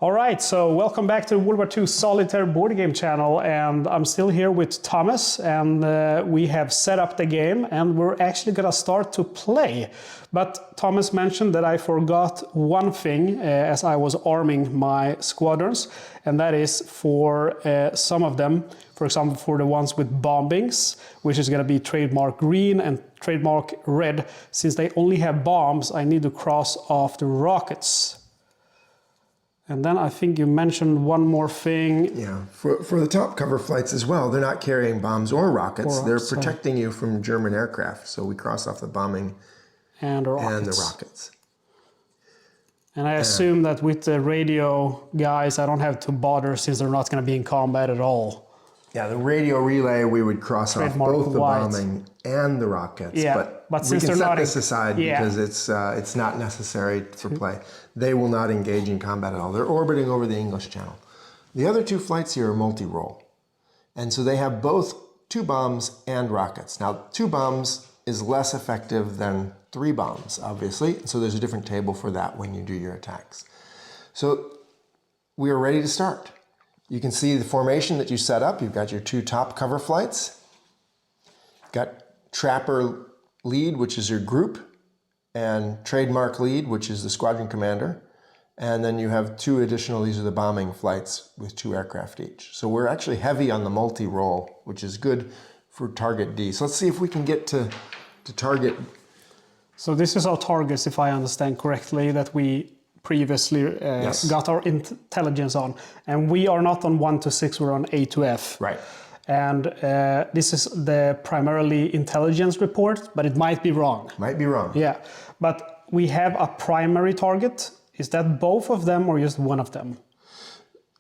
All right, so welcome back to World War II Solitaire board game channel, and I'm still here with Thomas, and we have set up the game, and we're actually gonna start to play. But Thomas mentioned that I forgot one thing as I was arming my squadrons, and that is for some of them, for example, for the ones with bombings, which is gonna be trademark green and trademark red. Since they only have bombs, I need to cross off the rockets. And then I think you mentioned one more thing. Yeah, for the top cover flights as well, they're not carrying bombs or rockets. They're protecting you from German aircraft. So we cross off the bombing and the rockets. And I assume that with the radio guys, I don't have to bother since they're not going to be in combat at all. Yeah, the radio relay, we would cross off both the bombing and the rockets. Yeah, but since we can they're set not this aside because it's not necessary for play. They will not engage in combat at all. They're orbiting over the English Channel. The other two flights here are multi-role. And so they have both 2 bombs and rockets. Now, 2 bombs is less effective than 3 bombs, obviously. So there's a different table for that when you do your attacks. So we are ready to start. You can see the formation that you set up. You've got your 2 top cover flights. You've got Trapper Lead, which is your group, and Trademark Lead, which is the squadron commander. And then you have 2 additional, these are the bombing flights with 2 aircraft each. So we're actually heavy on the multi-role, which is good for target D. So let's see if we can get to target. So this is our targets, if I understand correctly, that we previously got our intelligence on. And we are not on 1 to 6, we're on A to F. Right. And this is the primarily intelligence report, but it might be wrong. Might be wrong. Yeah, but we have a primary target. Is that both of them or just one of them?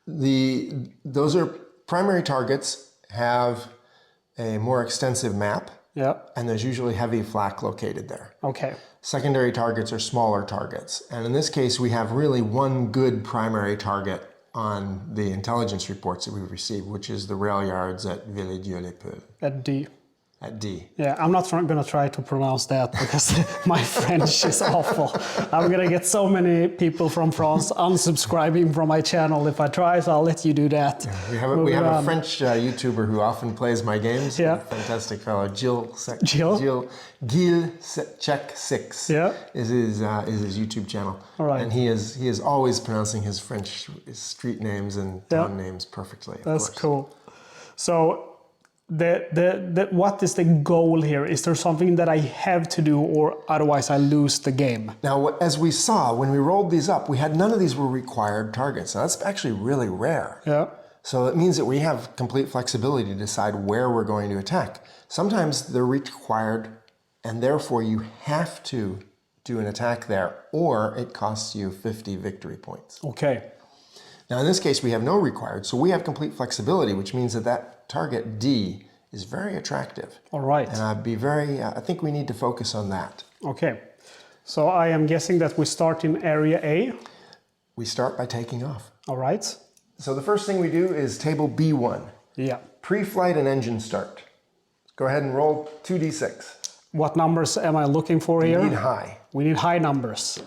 Those are primary targets, have a more extensive map. Yeah. And there's usually heavy flak located there. Okay. Secondary targets are smaller targets. And in this case, we have really one good primary target on the intelligence reports that we've received, which is the rail yards at Villedieu-les-Peuls. At D. At D. Yeah, I'm not going to try to pronounce that because my French is awful. I'm going to get so many people from France unsubscribing from my channel if I try, so I'll let you do that. Yeah, we have a French YouTuber who often plays my games. Yeah. Fantastic fellow. Gilles Check 6 is his YouTube channel. All right. And he is always pronouncing his French street names and town names perfectly. That's cool. So what is the goal here? Is there something that I have to do or otherwise I lose the game? Now, as we saw, when we rolled these up, none of these were required targets. Now, that's actually really rare. Yeah. So it means that we have complete flexibility to decide where we're going to attack. Sometimes they're required and therefore you have to do an attack there or it costs you 50 victory points. Okay. Now, in this case, we have no required, so we have complete flexibility, which means that target D is very attractive. All right. And I think we need to focus on that. Okay. So I am guessing that we start in area A. We start by taking off. All right. So the first thing we do is table B1. Yeah. Pre-flight and engine start. Go ahead and roll 2d6. What numbers am I looking for here? We need high. We need high numbers.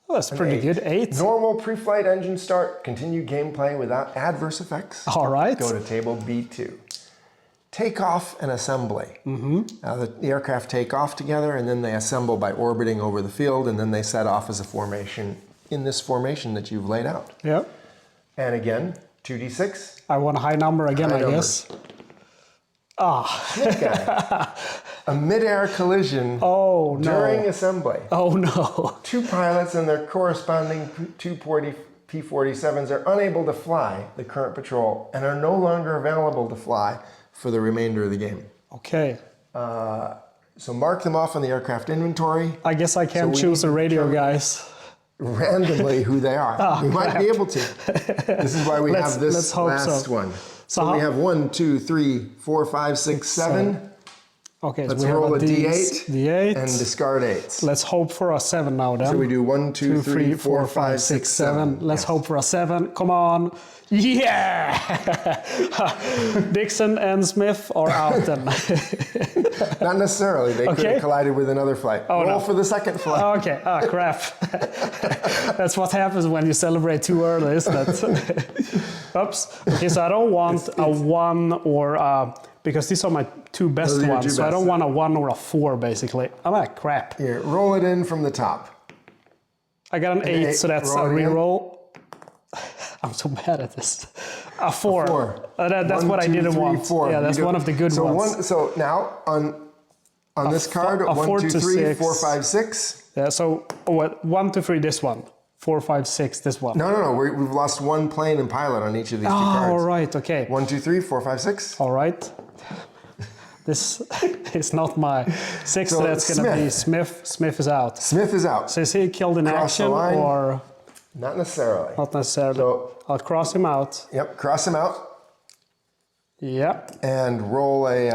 Oh, that's pretty good. 8. Normal pre-flight engine start. Continue gameplay without adverse effects. All right. Go to table B2. Takeoff and assembly. Now the aircraft take off together and then they assemble by orbiting over the field and then they set off as a formation in this formation that you've laid out. Yeah. And again, 2d6. I want a high number again, I guess. Snake guy. A mid-air collision during assembly. Oh no. 2 pilots and their corresponding P-47s are unable to fly the current patrol and are no longer available to fly for the remainder of the game. Okay. So mark them off on the aircraft inventory. I guess I can't choose the radio guys. Randomly who they are. We might be able to. This is why we have this last one. So we have 1, 2, 3, 4, 5, 6, 7. Okay, let's so we roll have a D8, D8 and discard 8s. Let's hope for a 7 now then. So we do 1, 2, 3, 4, 5, 6, 7. Let's hope for a 7. Come on. Yeah! Dixon and Smith are out then. Not necessarily. They could have collided with another flight. Oh, Roll no. for the second flight. Oh, okay. Ah, crap. That's what happens when you celebrate too early, isn't it? Oops. Okay, so I don't want a 1 or a... Because these are my two best Those are your ones, two so I best. don't want a 1 or a 4, basically. I'm like, crap. Here, roll it in from the top. I got an 8, so that's a Roll it again. reroll. I'm so bad at this. A 4. A 4. That's 1, what 2, I didn't 3, want. 4. Yeah, that's one of the good ones. So now on this card, a 4 1, 2, to 3, 6. 4, 5, 6. Yeah, so what? 1, 2, 3, this one. 4, 5, 6, this one. No. We've lost one plane and pilot on each of these two cards. All right, okay. 1, 2, 3, 4, 5, 6. All right. This is not my 6, so that's going to be Smith. Smith is out. Smith is out. So is he killed in Cross the action line. or Not necessarily. not necessarily? So- I'll cross him out. Yep, cross him out Yeah. and roll a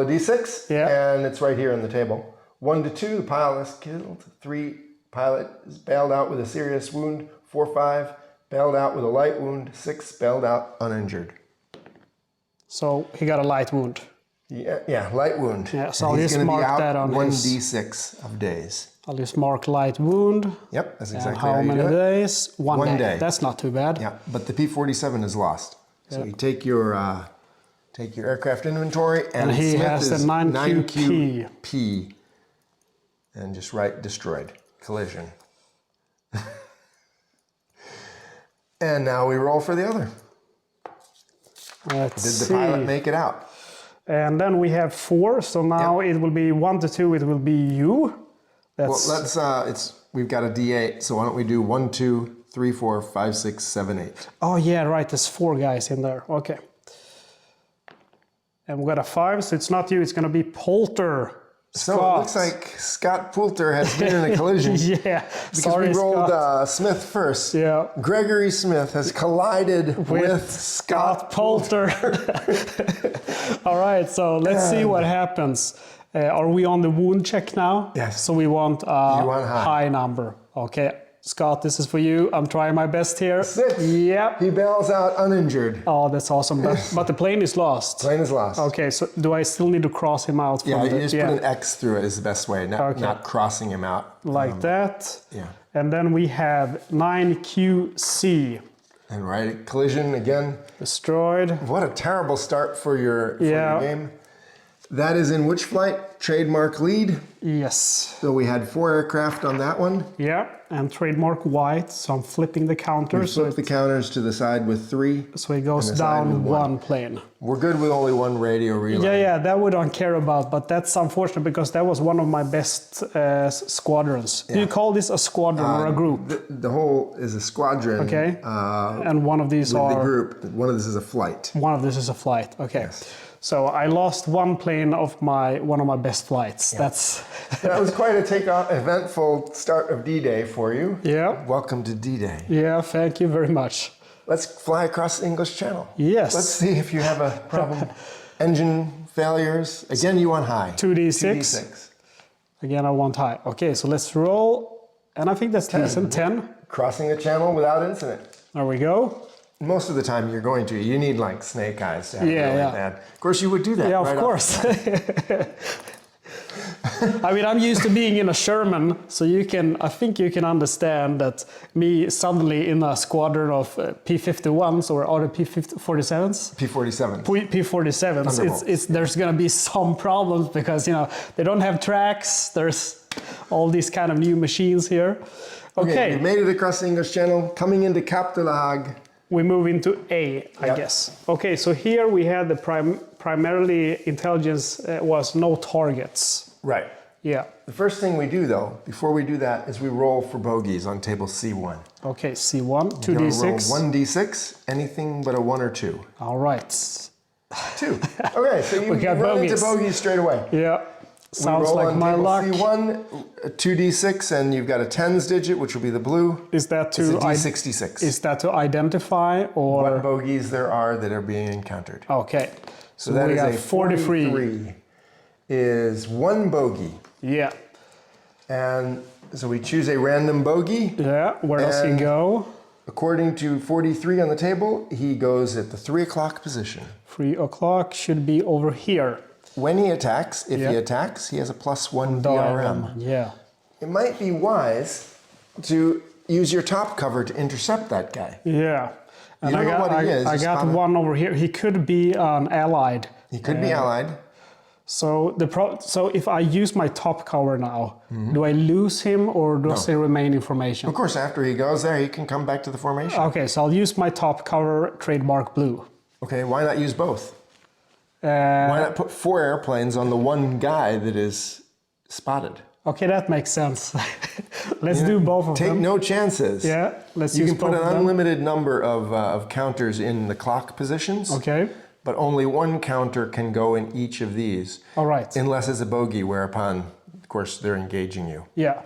d6. Yeah. And it's right here on the table. 1 to 2, the pilot is killed. 3, pilot is bailed out with a serious wound. 4, 5, bailed out with a light wound. 6, bailed out uninjured. So he got a light wound. Yeah, light wound. Yeah, so And I'll he's just gonna be mark out that on 1d6 of days. I'll just mark light wound. Yep, that's And exactly how how you many do it. days? One One day. day. That's not too bad. Yeah, but the P-47 is lost. So you take your aircraft inventory, and he Smith has the is 9QP. 9QP, and just write destroyed, collision. And now we roll for the other. Let's Did the see. pilot make it out? And then we have 4, so now it will be 1 to 2, it will be you. That's Well, we've got a D8, so why don't we do 1, 2, 3, 4, 5, 6, 7, 8. Oh yeah, right, there's 4 guys in there. Okay. And we got a 5, so it's not you, it's gonna be Poulter. So Scott. it looks like Scott Poulter has been in a collision. Yeah. Because Sorry, we rolled Scott. Smith first. Yeah. Gregory Smith has collided with Scott Poulter. All right, so let's see what happens. Are we on the wound check now? Yes. So we want a want high. high number. Okay, Scott, this is for you. I'm trying my best here. 6. Yep. He bails out uninjured. Oh, that's awesome. But the plane is lost. Plane is lost. Okay, so do I still need to cross him out? From Yeah, the, you just put an X through it is the best way, not crossing him out. like that. Yeah. And then we have 9QC. And right, collision again. Destroyed. What a terrible start for your game. That is in which flight? Trademark lead. Yes. So we had 4 aircraft on that one. Yeah, and trademark white, so I'm flipping the counters. Flip the counters to the side with 3. So it goes and the side with down 1 plane. We're good with only 1 radio relay. Yeah, that we don't care about, but that's unfortunate because that was one of my best squadrons. Do you call this a squadron or a group? The whole is a squadron. Okay. And one of these With are... the group. One of this is a flight. One of this is a flight, okay. So I lost 1 plane of one of my best flights. Yeah. That's... That was quite a eventful start of D-Day for you. Yeah. Welcome to D-Day. Yeah, thank you very much. Let's fly across the English Channel. Yes. Let's see if you have a problem. Engine failures. Again, you want high. 2d6. 2d6. Again, I want high. Okay, so let's roll. And I think that's decent. 10. Crossing the channel without incident. There we go. Most of the time you're going to. You need like snake eyes to have Yeah, really yeah. bad. Of course you would do that. Yeah, right of course. I mean, I'm used to being in a Sherman, so I think you can understand that me suddenly in a squadron of P-51s or are the P-47s? P-47. P-47s, there's going to be some problems because, they don't have tracks. There's all these kind of new machines here. Okay. We made it across the English Channel, coming into Cap de la Hague. We move into A, I guess. Okay, so here we had the primarily intelligence was no targets. Right. Yeah. The first thing we do, though, before we do that, is we roll for bogeys on table C1. Okay, C1, You're gonna 2d6. roll 1d6, anything but a 1 or 2. All right. 2. Okay, so you got run into bogeys. bogeys straight away. Yeah. Sounds we roll like on my table luck. C1, a 2d6, and you've got a tens digit, which will be the blue. Is that It's a to d66. is that to identify or What bogeys there are that are being encountered. okay? So that we is got a 43. 43 is 1 bogey. Yeah. And so we choose a random bogey. Yeah. Where does he And- go? According to 43 on the table, he goes at the 3 o'clock position. 3 o'clock should be over here. when he attacks, if he attacks, he has a +1 DRM. Yeah. It might be wise to use your top cover to intercept that guy. Yeah. And You don't know what he is. I got one over here. He could be an allied. He could be allied. So so if I use my top cover now, do I lose him or does he remain in formation? Of course, after he goes there, he can come back to the formation. Okay, so I'll use my top cover, trademark blue. Okay, why not use both? Why not put 4 airplanes on the one guy that is spotted? Okay, that makes sense. Let's do both of them. Take no chances. Yeah, let's You use can put both an of them. unlimited number of counters in the clock positions. Okay. But only one counter can go in each of these. All right. Unless it's a bogey, whereupon, of course, they're engaging you. Yeah.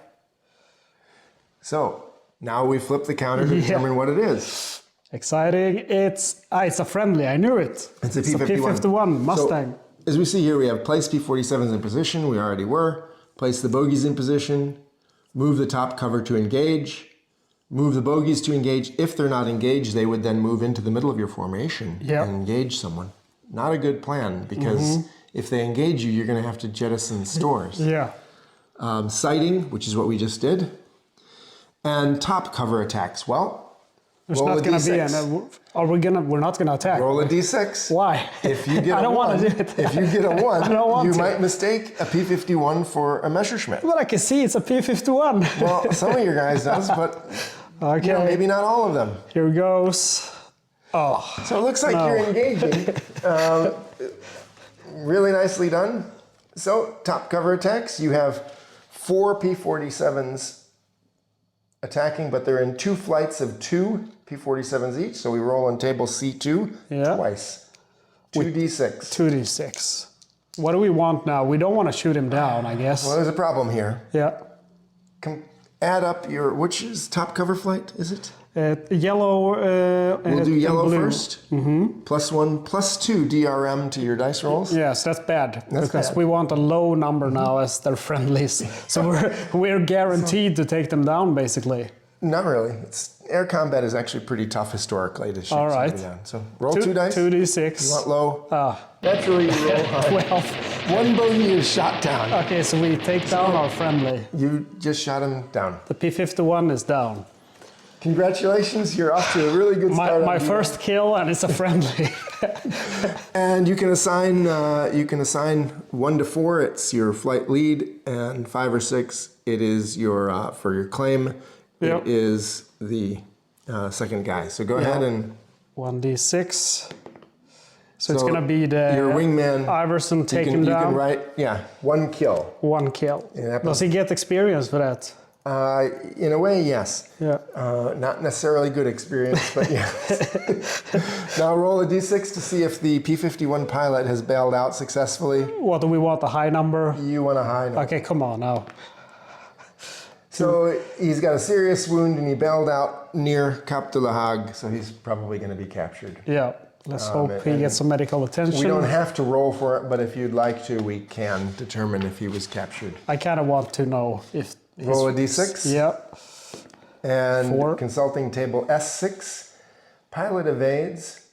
So now we flip the counter to determine what it is. Exciting. It's a friendly. I knew it. It's a P-51. P-51 Mustang. So, as we see here, we have place P-47s in position. We already were. Place the bogeys in position. Move the top cover to engage. Move the bogeys to engage. If they're not engaged, they would then move into the middle of your formation and engage someone. Not a good plan, because if they engage you, you're going to have to jettison stores. Yeah. Sighting, which is what we just did. And top cover attacks. Well, There's roll not a going to be D6. an. We're not going to attack. Roll a D6. Why? If you get I don't want to do it. If you get a 1, don't want you to. might mistake a P-51 for a Messerschmitt. But I can see it's a P-51. Well, some of your guys does, but Okay. maybe not all of them. Here goes. Oh. So it looks like you're engaging. Really nicely done. So top cover attacks. You have 4 P-47s attacking, but they're in 2 flights of 2 P-47s each. So we roll on table C2 twice. 2d6. 2d6. What do we want now? We don't want to shoot him down, I guess. Well, there's a problem here. Yeah. Add up your, which is top cover flight, is it? Yellow. We'll do yellow blue. first. +1, +2 DRM to your dice rolls. Yes, that's bad. Because bad. we want a low number now as their friendlies. So we're guaranteed to take them down, basically. Not really. Air combat is actually pretty tough historically to shoot All right. somebody down. So roll 2 dice. 2d6. You want low? Naturally, you roll high. Well, 1 bogey is shot down. okay, so we take down our friendly. You just shot him down. The P-51 is down. Congratulations, you're off to a really good start. My first kill, and it's a friendly. And you can assign 1 to 4. It's your flight lead, and 5 or 6. It is your for your claim. Yep. It is the second guy. So go ahead and 1d6. So it's going to be your wingman. Iverson take him down. You can write 1 kill. 1 kill. Yeah, Does he get experience for that? In a way, yes. Yeah. Not necessarily good experience, but yes. Now roll a d6 to see if the P-51 pilot has bailed out successfully. What do we want? A high number? You want a high number. Okay, come on now. So he's got a serious wound and he bailed out near Cap de la Hague, so he's probably going to be captured. Yeah. Let's hope he gets some medical attention. We don't have to roll for it, but if you'd like to, we can determine if he was captured. I kind of want to know if he's... Roll a d6. Yep. And 4. consulting table S6. Pilot evades.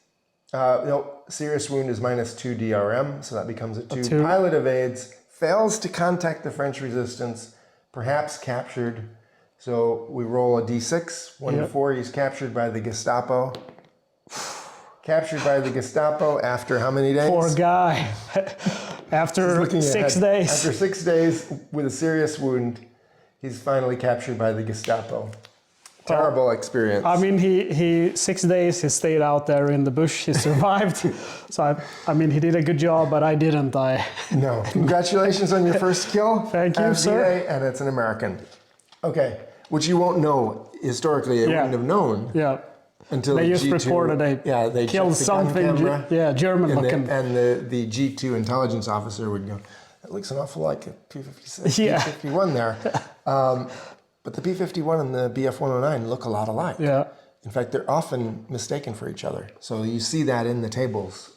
No, serious wound is -2 DRM, so that becomes a 2. 2. Pilot evades, fails to contact the French resistance, perhaps captured. So we roll a d6. 1 to 4, he's captured by the Gestapo. Captured by the Gestapo after how many days? Poor guy. After 6 days. After 6 days with a serious wound, he's finally captured by the Gestapo. Terrible experience. I mean, he 6 days he stayed out there in the bush. He survived. So I mean, he did a good job, but I didn't. No. Congratulations on your first kill. Thank you, sir. And it's an American. Okay. Which you won't know historically. They wouldn't have known. Yeah. Until they just G2, reported they checked killed the something. camera, German looking. And the G2 intelligence officer would go, that looks an awful like a P-56, P-51 there. But the P-51 and the BF-109 look a lot alike. Yeah. In fact, they're often mistaken for each other. So you see that in the tables.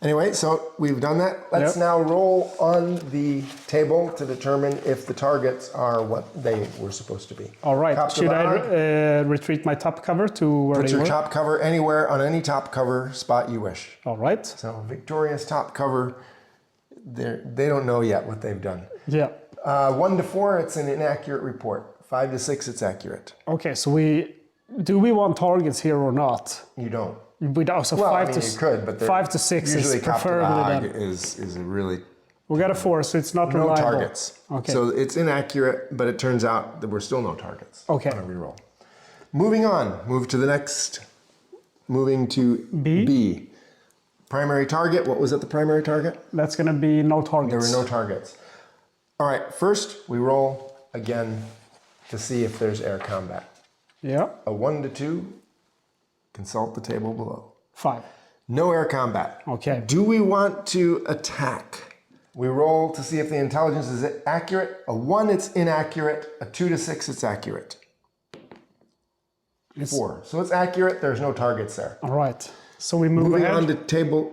Anyway, so we've done that. Let's now roll on the table to determine if the targets are what they were supposed to be. All right. Should I retreat my top cover to where Put they your were? top cover anywhere on any top cover spot you wish. All right. So victorious top cover. they don't know yet what they've done. Yeah. 1 to 4, it's an inaccurate report. 5 to 6, it's accurate. Okay, so do we want targets here or not? You don't. We don't. So Well, 5 I mean, to you could, but 5 to 6 usually is preferably Kaptevag done. is a really We got a 4, so it's not no reliable. targets. Okay. So it's inaccurate, but it turns out that we're still no targets. Okay. On a reroll. Moving on. Move to the next. Moving to B. B. Primary target. What was at the primary target? That's going to be no targets. There were no targets. All right. First, we roll again to see if there's air combat. Yeah. A 1 to 2. Consult the table below. 5. No air combat. Okay. Do we want to attack? We roll to see if the intelligence is accurate. A 1, it's inaccurate. A 2 to 6, it's accurate. 4. So it's accurate. There's no targets there. All right. So we move Moving ahead.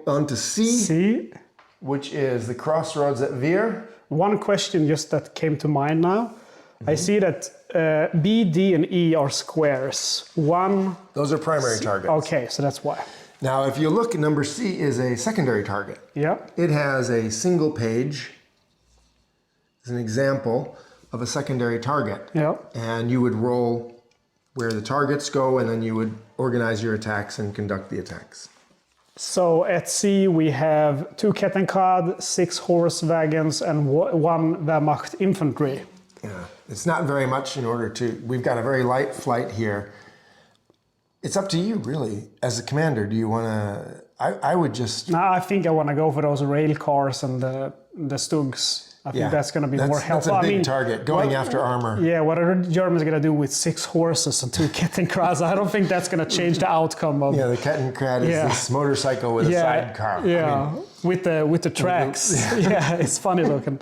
on to C, C. which is the crossroads at Veer. One question just that came to mind now. I see that B, D, and E are squares. 1. Those are primary targets. Okay, so that's why. Now, if you look, number C is a secondary target. Yeah. It has a single page. It's an example of a secondary target. Yeah. And you would roll where the targets go, and then you would organize your attacks and conduct the attacks. So at C we have 2 Kettenkrad, 6 horse wagons, and 1 Wehrmacht infantry. Yeah, it's not very much in order to. We've got a very light flight here. It's up to you, really, as a commander. Do you want to? I would just. No, I think I want to go for those rail cars and the Stugs. I think that's going to be more helpful. That's a big target, going after armor. Yeah, what are the Germans going to do with 6 horses and 2 Kettenkrads? I don't think that's going to change the outcome of. Yeah, the Kettenkrad is this motorcycle with a sidecar. Yeah, I mean, with the tracks. Yeah, it's funny looking.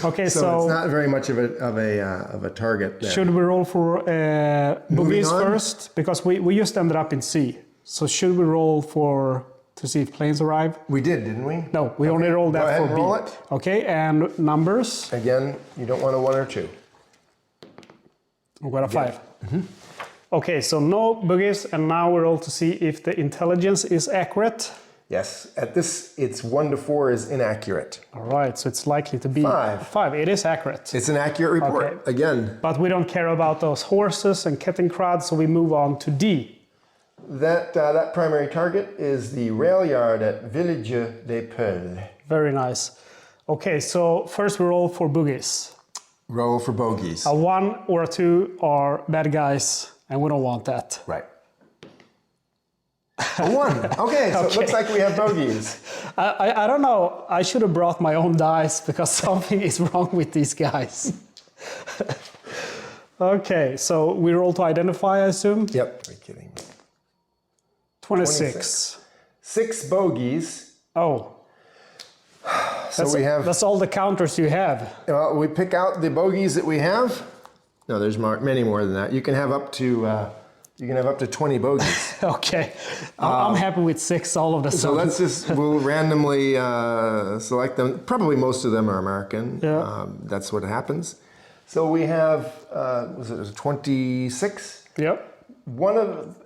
Okay, so it's not very much of a target there. Should we roll for boogies first? Because we just ended up in C. So should we roll to see if planes arrive? We did, didn't we? No, we only rolled that for B. Roll it. Okay, and numbers? Again, you don't want a 1 or 2. We got a 5. Mm-hmm. Okay, so no boogies, and now we roll to see if the intelligence is accurate. Yes, at this, it's 1 to 4 is inaccurate. All right, so it's likely to be 5. 5. It is accurate. It's an accurate report, Okay. again. But we don't care about those horses and Kettenkrad, so we move on to D. That primary target is the rail yard at Village des Peuls. Very nice. Okay, so first we roll for boogies. Roll for bogeys. A 1 or a 2 are bad guys, and we don't want that. Right. A 1. Okay, so it looks like we have bogeys. I don't know. I should have brought my own dice because something is wrong with these guys. Okay, so we roll to identify, I assume? Yep. Are you kidding me? 26. 6 bogeys. Oh. So That's all the counters you have. We pick out the bogeys that we have. No, there's many more than that. You can have up to 20 bogeys. Okay. I'm happy with 6 all of the So we'll randomly select them. Probably most of them are American. Yeah. That's what happens. So we have, was it 26? Yep.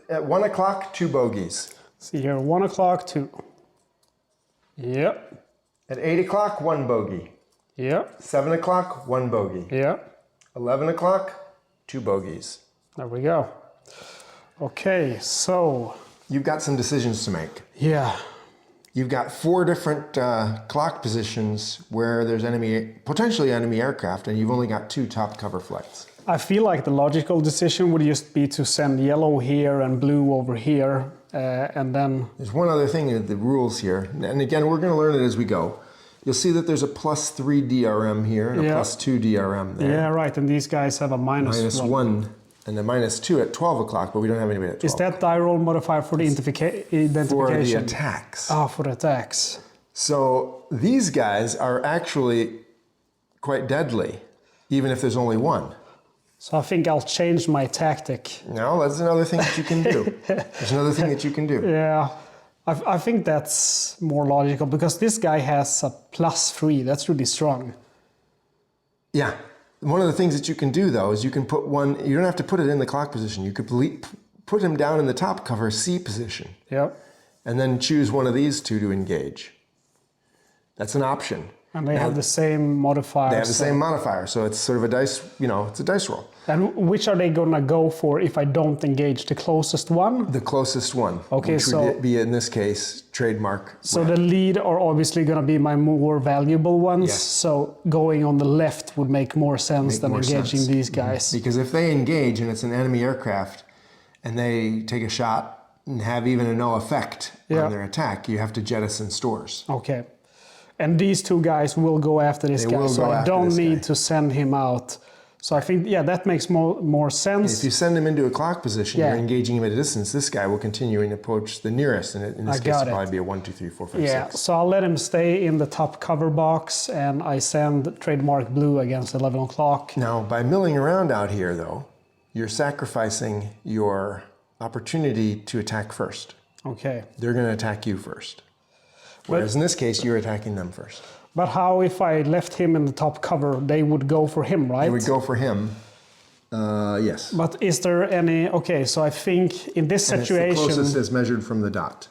At 1 o'clock, 2 bogeys. See here, 1 o'clock, 2. Yep. At 8 o'clock, 1 bogey. Yep. 7 o'clock, 1 bogey. Yep. 11 o'clock, 2 bogeys. There we go. Okay, so. You've got some decisions to make. Yeah. You've got 4 different clock positions where there's potentially enemy aircraft, and you've only got 2 top cover flights. I feel like the logical decision would just be to send yellow here and blue over here, and then... There's one other thing in the rules here, and again, we're going to learn it as we go. You'll see that there's a +3 DRM here and a +2 DRM there. Yeah, right, and these guys have a -1. -1 and a -2 at 12 o'clock, but we don't have anybody at 12. Is that die roll modifier for the identification? For the attacks. Ah, for the attacks. So these guys are actually quite deadly, even if there's only 1. So I think I'll change my tactic. No, that's another thing that you can do. There's another thing that you can do. Yeah, I think that's more logical because this guy has a +3. That's really strong. Yeah. One of the things that you can do, though, is you can put one... You don't have to put it in the clock position. You could put him down in the top cover C position. Yep. And then choose one of these 2 to engage. That's an option. And they have the same modifier. They have the same modifier, so it's sort of a dice, it's a dice roll. And which are they gonna go for if I don't engage? The closest one? The closest one, okay, which would be, in this case, trademark So red. the lead are obviously gonna be my more valuable ones, Yes. so going on the left would make more sense than engaging these guys. Because if they engage and it's an enemy aircraft, and they take a shot and have even a no effect on their attack, you have to jettison stores. Okay. And these two guys will go after this guy, so I don't need to send him out. So I think, that makes more sense. If you send him into a clock position, you're engaging him at a distance. This guy will continue and approach the nearest, and in this case, it'll probably be a 1, 2, 3, 4, 5, 6. So I'll let him stay in the top cover box, and I send trademark blue against 11 o'clock. Now, by milling around out here, though, you're sacrificing your opportunity to attack first. Okay. They're going to attack you first. Whereas in this case, you're attacking them first. But how if I left him in the top cover, they would go for him, right? They would go for him, yes. But is there any, so I think in this situation... It's the closest as measured from the dot,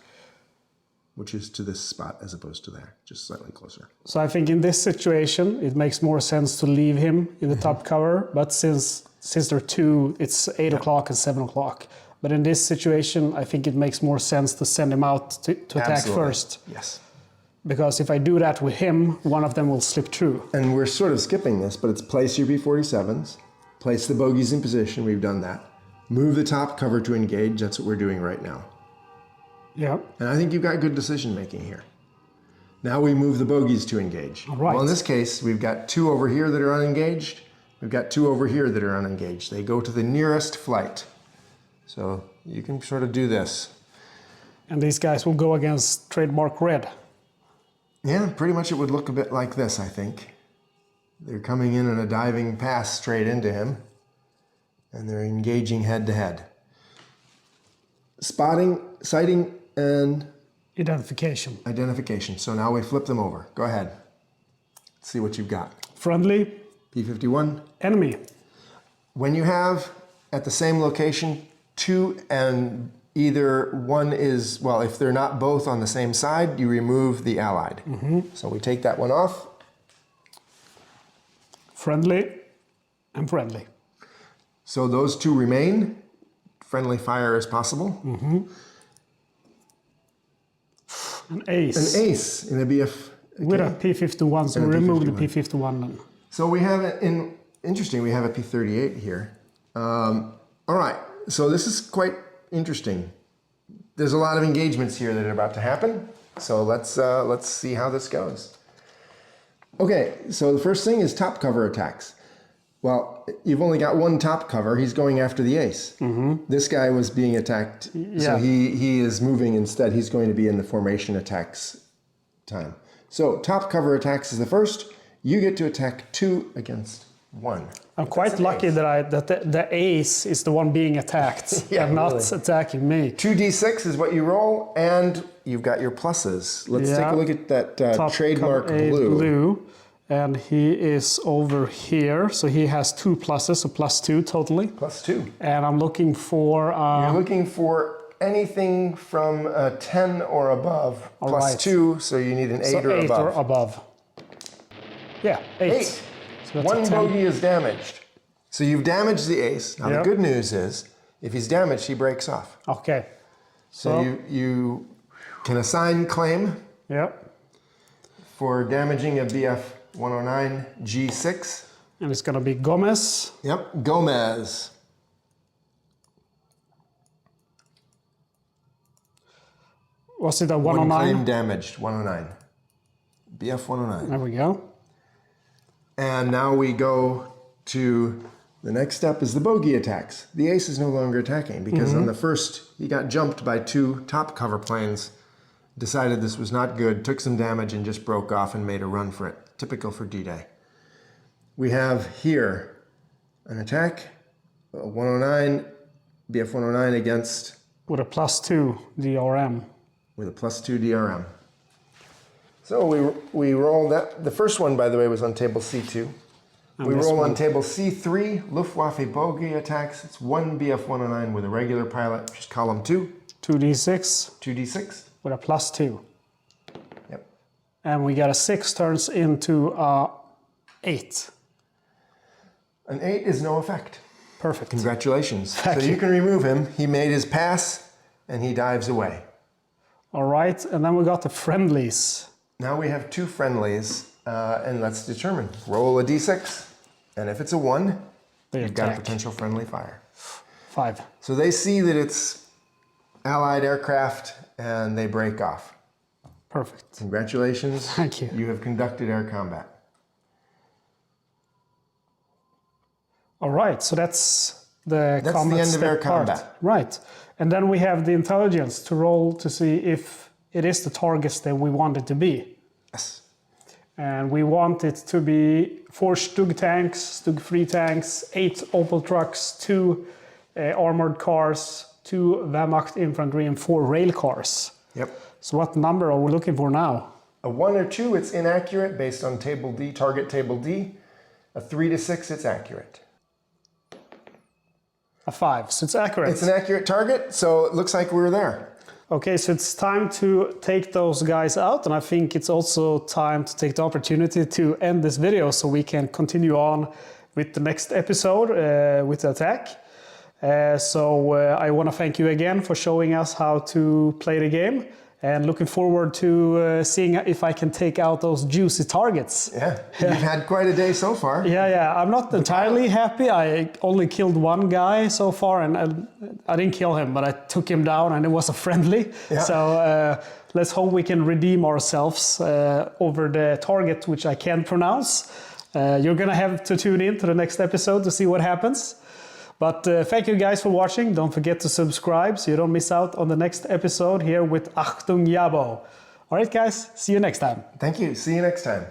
which is to this spot as opposed to there, just slightly closer. So I think in this situation, it makes more sense to leave him in the top cover, but since there are two, it's 8 o'clock and 7 o'clock. But in this situation, I think it makes more sense to send him out to attack first. Yes. Because if I do that with him, one of them will slip through. And we're sort of skipping this, but it's place your B-47s, place the bogeys in position, we've done that. Move the top cover to engage, that's what we're doing right now. Yeah. And I think you've got good decision making here. Now we move the bogeys to engage. All right. Well, in this case, we've got 2 over here that are unengaged. We've got 2 over here that are unengaged. They go to the nearest flight. So you can sort of do this. And these guys will go against trademark red. Yeah, pretty much it would look a bit like this, I think. They're coming in a diving pass straight into him, and they're engaging head to head. Spotting, sighting, and identification. So now we flip them over. Go ahead. Let's see what you've got. Friendly. P-51. Enemy. When you have at the same location 2 and either one is, well, if they're not both on the same side, you remove the allied. So we take that one off. Friendly and friendly. So those 2 remain. Friendly fire as possible. An ace. An ace in a BF. Okay. With a P-51, so we remove the P-51 then. So we have interesting, we have a P-38 here. All right, so this is quite interesting. There's a lot of engagements here that are about to happen. So let's see how this goes. Okay, so the first thing is top cover attacks. Well, you've only got one top cover. He's going after the ace. This guy was being attacked, so he is moving instead. He's going to be in the formation attacks time. So top cover attacks is the first. You get to attack 2 against 1. I'm quite lucky that the ace is the one being attacked and not attacking me. 2d6 is what you roll, and you've got your pluses. Let's take a look at that trademark blue. And he is over here, so he has 2 pluses, so +2 totally. +2. And I'm looking for... You're looking for anything from a 10 or above, +2, so you need an 8 or above. 8 or above. Yeah, 8. So 1 bogey is damaged. So you've damaged the ace. Now the good news is, if he's damaged, he breaks off. Okay. So you can assign claim for damaging a BF 109 G6. And it's going to be Gomez. Yep, Gomez. Was it a 109? One claim damaged, 109. BF 109. There we go. And now we go to the next step is the bogey attacks. The ace is no longer attacking because on the first, he got jumped by 2 top cover planes, decided this was not good, took some damage and just broke off and made a run for it. Typical for D-Day. We have here an attack, 109, BF 109 against... With a +2 DRM. With a +2 DRM. So we roll that. The first one, by the way, was on table C2. And we roll on table C3, Luftwaffe bogey attacks. It's 1 BF 109 with a regular pilot, which is column 2. 2d6. 2d6. With a +2. Yep. And we got a 6 turns into 8. An 8 is no effect. Perfect. Congratulations. Thank So you. you can remove him. He made his pass and he dives away. All right, and then we got the friendlies. Now we have 2 friendlies, and let's determine. Roll a d6, and if it's a 1, you've got a potential friendly fire. 5. So they see that it's Allied aircraft, and they break off. Perfect. Congratulations. Thank you. You have conducted air combat. All right, so that's the That's combat the end of air step part. combat. Right, and then we have the intelligence to roll to see if it is the targets that we want it to be. Yes. And we want it to be 4 Stug tanks, Stug 3 tanks, 8 Opel trucks, 2 armored cars, 2 Wehrmacht infantry, and 4 rail cars. Yep. So what number are we looking for now? A 1 or 2, it's inaccurate based on table D, target table D. A 3 to 6, it's accurate. A 5, so it's accurate. It's an accurate target, so it looks like we're there. Okay, so it's time to take those guys out, and I think it's also time to take the opportunity to end this video so we can continue on with the next episode with the attack. So I want to thank you again for showing us how to play the game, and looking forward to seeing if I can take out those juicy targets. Yeah, you've had quite a day so far. Yeah, I'm not entirely happy. I only killed 1 guy so far, and I didn't kill him, but I took him down, and it was a friendly. Yeah. So let's hope we can redeem ourselves over the target, which I can't pronounce. You're gonna have to tune in to the next episode to see what happens. But thank you guys for watching. Don't forget to subscribe so you don't miss out on the next episode here with Achtung Jabo. All right, guys, see you next time. Thank you. See you next time.